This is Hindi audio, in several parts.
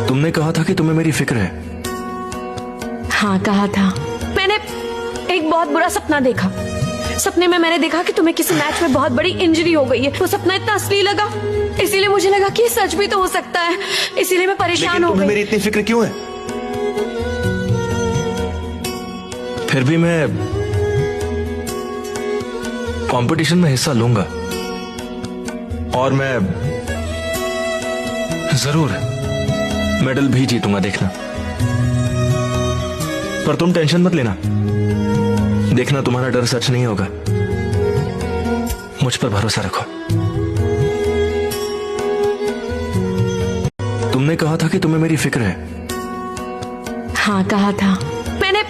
तुमने कहा था कि तुम्हें मेरी फिक्र है। हाँ कहा था। मैंने एक बहुत बुरा सपना देखा। सपने में मैंने देखा कि तुम्हें किसी मैच में बहुत बड़ी इंजरी हो गई है। वो सपना इतना असली लगा, इसीलिए मुझे लगा कि सच भी तो हो सकता है, इसीलिए मैं परेशान हो गई। मेरी इतनी फिक्र क्यों है? फिर भी मैं कंपटीशन में हिस्सा लूंगा और मैं जरूर मेडल भी जीतूंगा, देखना। पर तुम टेंशन मत लेना, देखना तुम्हारा डर सच नहीं होगा। मुझ पर भरोसा रखो। तुमने कहा था कि तुम्हें मेरी फिक्र है। हाँ कहा था। मैंने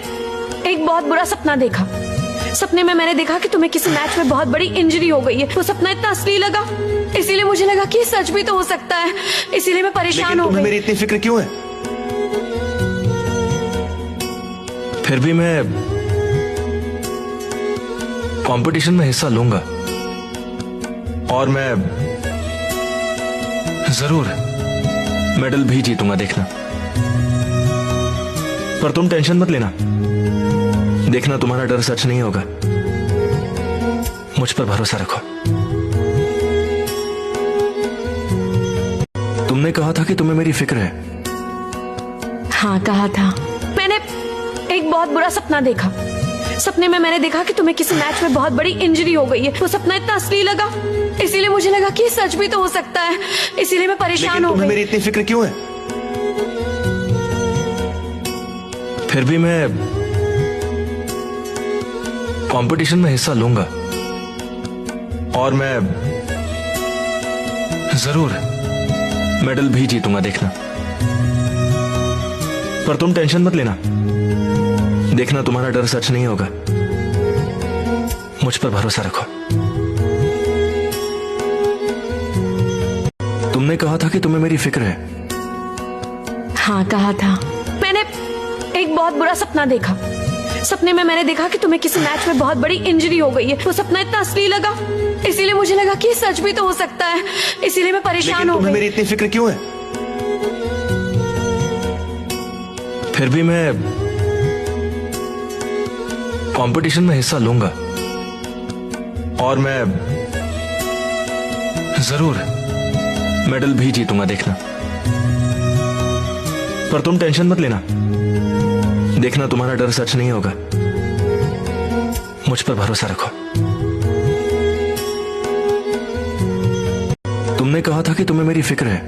एक बहुत बुरा सपना देखा। सपने में मैंने देखा कि तुम्हें किसी मैच में बहुत बड़ी इंजरी हो गई है। वो सपना इतना असली लगा, इसीलिए मुझे लगा कि सच भी तो हो सकता है, इसीलिए मैं परेशान हो गई। मेरी इतनी फिक्र क्यों है? फिर भी मैं कंपटीशन में हिस्सा लूंगा और मैं जरूर मेडल भी जीतूंगा, देखना। पर तुम टेंशन मत लेना, देखना तुम्हारा डर सच नहीं होगा। मुझ पर भरोसा रखो। तुमने कहा था कि तुम्हें मेरी फिक्र है। हाँ कहा था। मैंने एक बहुत बुरा सपना देखा। सपने में मैंने देखा कि तुम्हें किसी मैच में बहुत बड़ी इंजरी हो गई है। वो सपना इतना असली लगा, इसीलिए मुझे लगा कि सच भी तो हो सकता है, इसीलिए मैं परेशान हो गई। मेरी इतनी फिक्र क्यों है? फिर भी मैं कंपटीशन में हिस्सा लूंगा और मैं जरूर मेडल भी जीतूंगा, देखना। पर तुम टेंशन मत लेना, देखना तुम्हारा डर सच नहीं होगा। मुझ पर भरोसा रखो। तुमने कहा था कि तुम्हें मेरी फिक्र है। हाँ कहा था। मैंने एक बहुत बुरा सपना देखा। सपने में मैंने देखा कि तुम्हें किसी मैच में बहुत बड़ी इंजरी हो गई है। वो सपना इतना असली लगा, इसीलिए मुझे लगा कि सच भी तो हो सकता है, इसीलिए मैं परेशान हो गई। मेरी इतनी फिक्र क्यों है? फिर भी मैं कंपटीशन में हिस्सा लूंगा और मैं जरूर मेडल भी जीतूंगा, देखना। पर तुम टेंशन मत लेना, देखना तुम्हारा डर सच नहीं होगा। मुझ पर भरोसा रखो। तुमने कहा था कि तुम्हें मेरी फिक्र है।